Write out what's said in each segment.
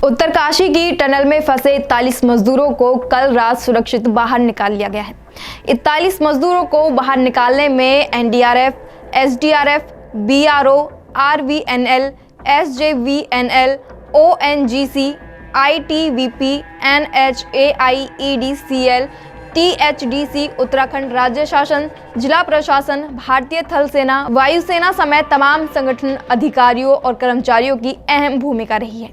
उत्तरकाशी की टनल में फंसे 41 मजदूरों को कल रात सुरक्षित बाहर निकाल लिया गया है। 41 मजदूरों को बाहर निकालने में NDRF, SDRF, BRO, RVNL, SJVNL, ONGC, ITBP, NHAIEDCL, THDC, Uttarakhand राज्य शासन, जिला प्रशासन, भारतीय थल सेना, वायुसेना समेत तमाम संगठन अधिकारियों और कर्मचारियों की अहम भूमिका रही है।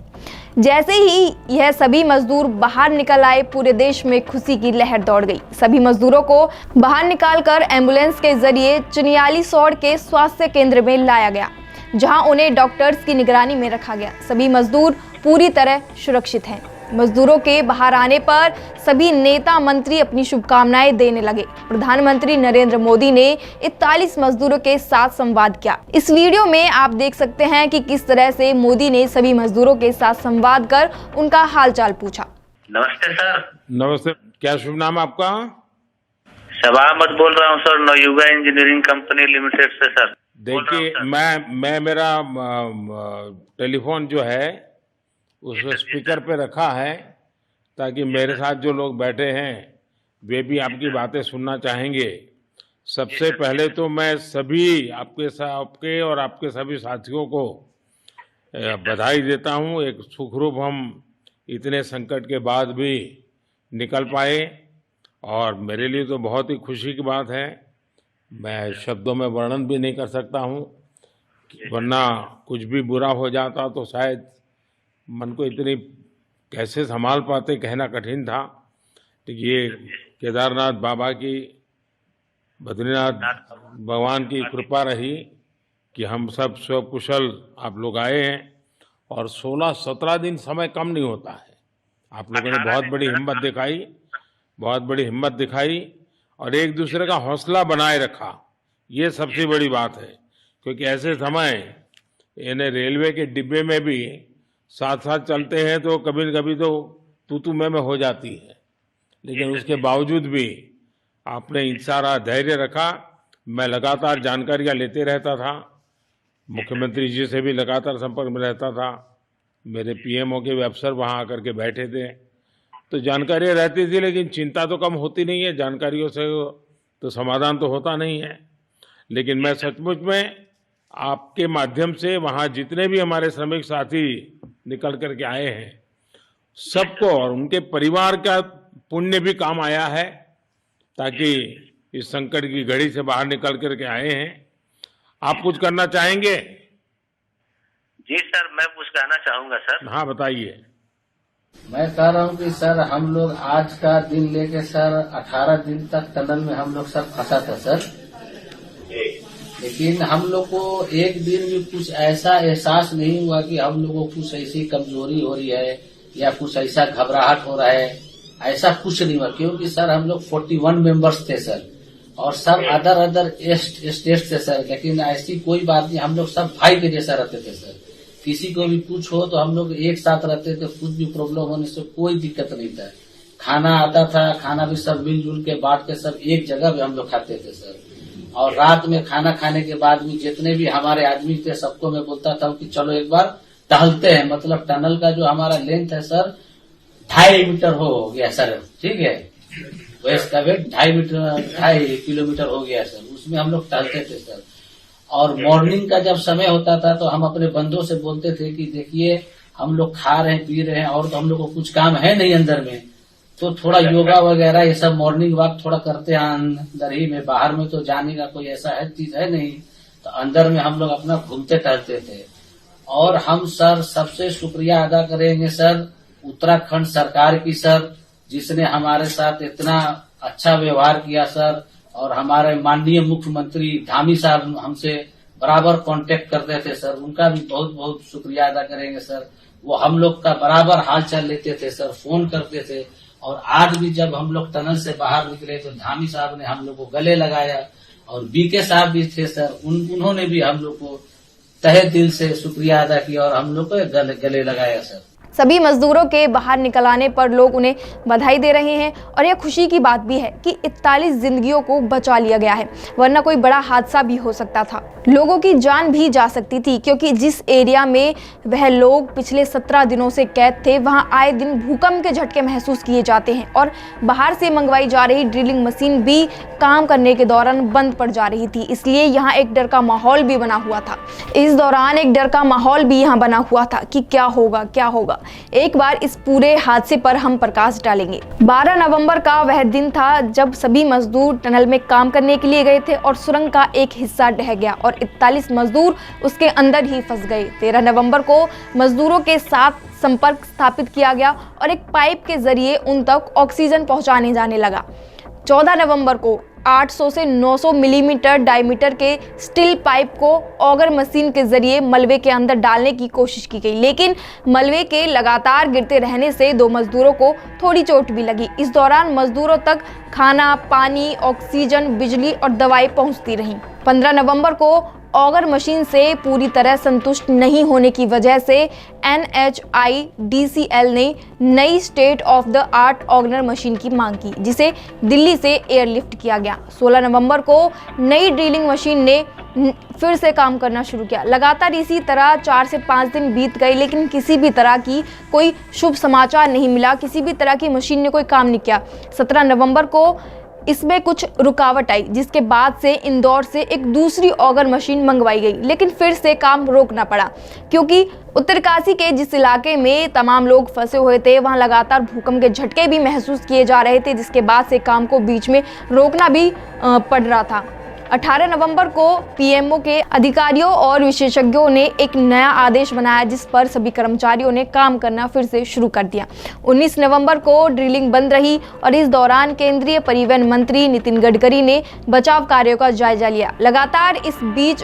जैसे ही यह सभी मजदूर बाहर निकल आए, पूरे देश में खुशी की लहर दौड़ गई। सभी मजदूरों को बाहर निकालकर एम्बुलेंस के जरिए चिनियालीसौड़ के स्वास्थ्य केंद्र में लाया गया, जहां उन्हें डॉक्टर्स की निगरानी में रखा गया। सभी मजदूर पूरी तरह सुरक्षित हैं। मजदूरों के बाहर आने पर सभी नेता मंत्री अपनी शुभकामनाएं देने लगे। प्रधानमंत्री नरेंद्र मोदी ने 41 मजदूरों के साथ संवाद किया। इस वीडियो में आप देख सकते हैं कि किस तरह से मोदी ने सभी मजदूरों के साथ संवाद कर उनका हालचाल पूछा। नमस्ते सर। नमस्ते। क्या शुभ नाम आपका? शबा अहमद बोल रहा हूँ sir, Navayuga engineering company limited से सर। देखिए, मैं मेरा टेलीफोन जो है उसको स्पीकर पे रखा है ताकि मेरे साथ जो लोग बैठे हैं वे भी आपकी बातें सुनना चाहेंगे। सबसे पहले तो मैं सभी आपके और आपके सभी साथियों को बधाई देता हूं। एक सुखरूप हम इतने संकट के बाद भी निकल पाए और मेरे लिए तो बहुत ही खुशी की बात है। मैं शब्दों में वर्णन भी नहीं कर सकता हूं, वरना कुछ भी बुरा हो जाता तो शायद मन को इतनी कैसे संभाल पाते कहना कठिन था। तो ये केदारनाथ बाबा की, बद्रीनाथ भगवान की कृपा रही कि हम सब स्वकुशल आप लोग आए हैं। और 16-17 दिन समय कम नहीं होता है। आप लोगों ने बहुत बड़ी हिम्मत दिखाई और एक दूसरे का हौसला बनाए रखा। ये सबसे बड़ी बात है, क्योंकि ऐसे समय इन्हें रेलवे के डिब्बे में भी साथ साथ चलते हैं तो कभी न कभी तो तू मैं हो जाती है, लेकिन उसके बावजूद भी आपने सारा धैर्य रखा। मैं लगातार जानकारियां लेते रहता था, मुख्यमंत्री जी से भी लगातार संपर्क में रहता था। मेरे पीएमओ के भी अफसर वहां आकर के बैठे थे, तो जानकारियां रहती थी, लेकिन चिंता तो कम होती नहीं है। जानकारियों से तो समाधान तो होता नहीं है। लेकिन मैं सचमुच में आपके माध्यम से वहां जितने भी हमारे श्रमिक साथी निकल करके आए हैं, सबको और उनके परिवार का पुण्य भी काम आया है, ताकि इस संकट की घड़ी से बाहर निकल करके आए हैं। आप कुछ करना चाहेंगे? जी सर, मैं कुछ कहना चाहूंगा सर। हाँ, बताइए। मैं कह रहा हूँ कि सर हम लोग आज का दिन लेके सर 18 दिन तक टनल में हम लोग सब फंसा था सर, लेकिन हम लोग को एक दिन भी कुछ ऐसा एहसास नहीं हुआ कि हम लोगों को कुछ ऐसी कमजोरी हो रही है या कुछ ऐसा घबराहट हो रहा है। ऐसा कुछ नहीं हुआ, क्योंकि सर हम लोग 41 मेंबर्स थे सर, और सब अदर स्टेट से सर। लेकिन ऐसी कोई बात नहीं, हम लोग सब भाई के जैसा रहते थे सर। किसी को भी कुछ हो तो हम लोग एक साथ रहते थे, कुछ भी प्रॉब्लम होने से कोई दिक्कत नहीं था। खाना आता था, खाना भी सब मिलजुल के बांट के सब एक जगह भी हम लोग खाते थे सर। और रात में खाना खाने के बाद भी जितने भी हमारे आदमी थे सबको मैं बोलता था कि चलो एक बार टहलते हैं। मतलब टनल का जो हमारा लेंथ है सर 2.5 मीटर हो गया सर, ठीक है। वेस्ट का वेट 2.5 किलोमीटर हो गया सर। उसमें हम लोग टहलते थे सर। और मॉर्निंग का जब समय होता था तो हम अपने बंदों से बोलते थे कि देखिए हम लोग खा रहे हैं, पी रहे हैं, और तो हम लोग को कुछ काम है नहीं अंदर में, तो थोड़ा योगा वगैरह ये सब मॉर्निंग वॉक थोड़ा करते हैं अंदर ही में। बाहर में तो जाने का कोई ऐसा है चीज है नहीं, तो अंदर में हम लोग अपना घूमते टहलते थे। और हम सर सबसे शुक्रिया अदा करेंगे सर उत्तराखंड सरकार की सर, जिसने हमारे साथ इतना अच्छा व्यवहार किया सर। और हमारे माननीय मुख्यमंत्री धामी साहब हमसे बराबर कांटेक्ट करते थे सर, उनका भी बहुत बहुत शुक्रिया अदा करेंगे सर। वो हम लोग का बराबर हाल चाल लेते थे सर, फोन करते थे। और आज भी जब हम लोग टनल से बाहर निकले तो धामी साहब ने हम लोग को गले लगाया, और बीके साहब भी थे सर, उन्होंने भी हम लोग को तहे दिल से शुक्रिया अदा किया और हम लोग को गले लगाया सर। सभी मजदूरों के बाहर निकल आने पर लोग उन्हें बधाई दे रहे हैं और यह खुशी की बात भी है कि 41 जिंदगियों को बचा लिया गया है, वरना कोई बड़ा हादसा भी हो सकता था। लोगों की जान भी जा सकती थी, क्योंकि जिस एरिया में वह लोग पिछले 17 दिनों से कैद थे, वहां आए दिन भूकंप के झटके महसूस किए जाते हैं और बाहर से मंगवाई जा रही ड्रिलिंग मशीन भी काम करने के दौरान बंद पड़ जा रही थी। इसलिए यहाँ एक डर का माहौल भी बना हुआ था। इस दौरान एक डर का माहौल भी यहाँ बना हुआ था कि क्या होगा। एक बार इस पूरे हादसे पर हम प्रकाश डालेंगे। 12 नवंबर का वह दिन था जब सभी मजदूर टनल में काम करने के लिए गए थे और सुरंग का एक हिस्सा ढह गया और 41 मजदूर उसके अंदर ही फंस गए। 13 नवंबर को मजदूरों के साथ संपर्क स्थापित किया गया और एक पाइप के जरिए उन तक ऑक्सीजन पहुंचाने जाने लगा। 14 नवंबर को 800 से 900 मिलीमीटर डायमीटर के स्टील पाइप को ऑगर मशीन के जरिए मलबे के अंदर डालने की कोशिश की गई, लेकिन मलबे के लगातार गिरते रहने से 2 मजदूरों को थोड़ी चोट भी लगी। इस दौरान मजदूरों तक खाना, पानी, ऑक्सीजन, बिजली और दवाई पहुंचती रहीं। 15 नवंबर को ऑगर मशीन से पूरी तरह संतुष्ट नहीं होने की वजह से NHIDCL ने नई स्टेट ऑफ द आर्ट ऑगनर मशीन की मांग की, जिसे दिल्ली से एयरलिफ्ट किया गया। 16 नवंबर को नई ड्रिलिंग मशीन ने फिर से काम करना शुरू किया। लगातार इसी तरह 4 से 5 दिन बीत गए, लेकिन किसी भी तरह की कोई शुभ समाचार नहीं मिला। किसी भी तरह की मशीन ने कोई काम नहीं किया। 17 नवंबर को इसमें कुछ रुकावट आई, जिसके बाद से इंदौर से एक दूसरी ऑगर मशीन मंगवाई गई, लेकिन फिर से काम रोकना पड़ा, क्योंकि उत्तरकाशी के जिस इलाके में तमाम लोग फंसे हुए थे, वहां लगातार भूकंप के झटके भी महसूस किए जा रहे थे, जिसके बाद से काम को बीच में रोकना भी पड़ रहा था। 18 नवंबर को पीएमओ के अधिकारियों और विशेषज्ञों ने एक नया आदेश बनाया, जिस पर सभी कर्मचारियों ने काम करना फिर से शुरू कर दिया। 19 नवंबर को ड्रिलिंग बंद रही और इस दौरान केंद्रीय परिवहन मंत्री नितिन गडकरी ने बचाव कार्यों का जायजा लिया। लगातार इस बीच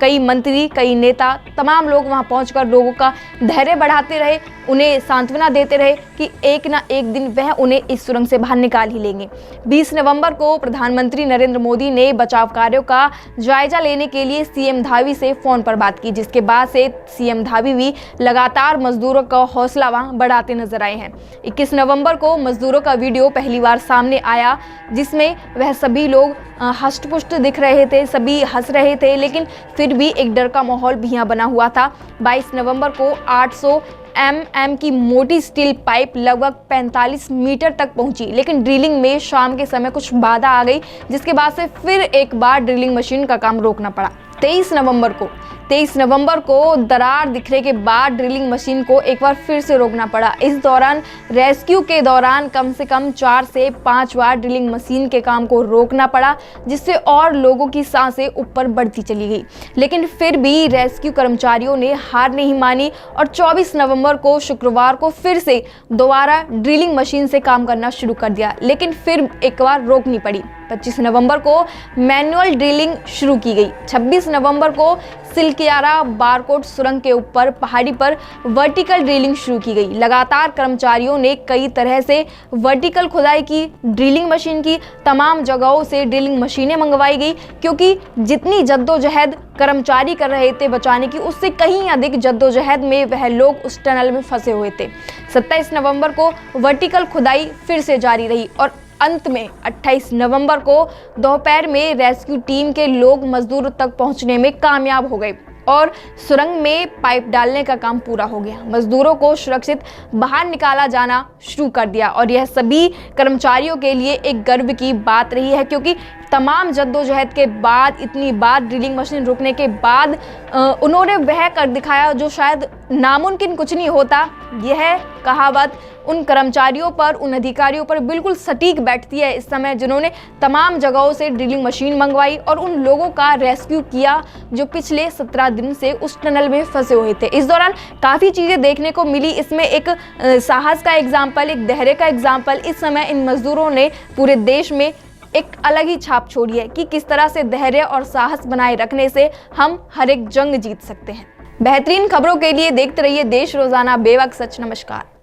कई मंत्री, कई नेता, तमाम लोग वहां पहुंचकर लोगों का धैर्य बढ़ाते रहे, उन्हें सांत्वना देते रहे कि एक ना एक दिन वह उन्हें इस सुरंग से बाहर निकाल ही लेंगे। 20 नवंबर को प्रधानमंत्री नरेंद्र मोदी ने बचाव कार्यों का जायजा लेने के लिए सीएम धावी से फोन पर बात की, जिसके बाद से सीएम धावी भी लगातार मजदूरों का हौसला वहां बढ़ाते नजर आए हैं। 21 नवंबर को मजदूरों का वीडियो पहली बार सामने आया, जिसमें वह सभी लोग हष्ट-पुष्ट दिख रहे थे, सभी हंस रहे थे, लेकिन फिर भी एक डर का माहौल भी यहाँ बना हुआ था। 22 नवंबर को 800 mm की मोटी स्टील पाइप लगभग 45 मीटर तक पहुंची, लेकिन ड्रिलिंग में शाम के समय कुछ बाधा आ गई, जिसके बाद से फिर एक बार ड्रिलिंग मशीन का काम रोकना पड़ा। 23 नवंबर को दरार दिखने के बाद ड्रिलिंग मशीन को एक बार फिर से रोकना पड़ा। इस दौरान रेस्क्यू के दौरान कम से कम 4 से 5 बार ड्रिलिंग मशीन के काम को रोकना पड़ा, जिससे और लोगों की सांसें ऊपर बढ़ती चली गई, लेकिन फिर भी रेस्क्यू कर्मचारियों ने हार नहीं मानी और 24 नवंबर को शुक्रवार को फिर से दोबारा ड्रिलिंग मशीन से काम करना शुरू कर दिया, लेकिन फिर एक बार रोकनी पड़ी। 25 नवंबर को मैनुअल ड्रिलिंग शुरू की गई। 26 नवंबर को सिलकियारा बारकोट सुरंग के ऊपर पहाड़ी पर वर्टिकल ड्रिलिंग शुरू की गई। लगातार कर्मचारियों ने कई तरह से वर्टिकल खुदाई की, ड्रिलिंग मशीन की, तमाम जगहों से ड्रिलिंग मशीनें मंगवाई गई, क्योंकि जितनी जद्दोजहद कर्मचारी कर रहे थे बचाने की, उससे कहीं अधिक जद्दोजहद में वह लोग उस टनल में फंसे हुए थे। 27 नवंबर को वर्टिकल खुदाई फिर से जारी रही और अंत में 28 नवंबर को दोपहर में रेस्क्यू टीम के लोग मजदूरों तक पहुंचने में कामयाब हो गए और सुरंग में पाइप डालने का काम पूरा हो गया। मजदूरों को सुरक्षित बाहर निकाला जाना शुरू कर दिया और यह सभी कर्मचारियों के लिए एक गर्व की बात रही है, क्योंकि तमाम जद्दोजहद के बाद, इतनी बार ड्रिलिंग मशीन रुकने के बाद उन्होंने वह कर दिखाया जो शायद नामुमकिन कुछ नहीं होता। यह कहावत उन कर्मचारियों पर, उन अधिकारियों पर बिल्कुल सटीक बैठती है इस समय, जिन्होंने तमाम जगहों से ड्रिलिंग मशीन मंगवाई और उन लोगों का रेस्क्यू किया जो पिछले 17 दिन से उस टनल में फंसे हुए थे। इस दौरान काफ़ी चीज़ें देखने को मिली। इसमें एक साहस का एग्जाम्पल, एक धैर्य का एग्जाम्पल इस समय इन मजदूरों ने पूरे देश में एक अलग ही छाप छोड़ी है कि किस तरह से धैर्य और साहस बनाए रखने से हम हर एक जंग जीत सकते हैं। बेहतरीन खबरों के लिए देखते रहिए देश रोजाना बेवक्त सच। नमस्कार।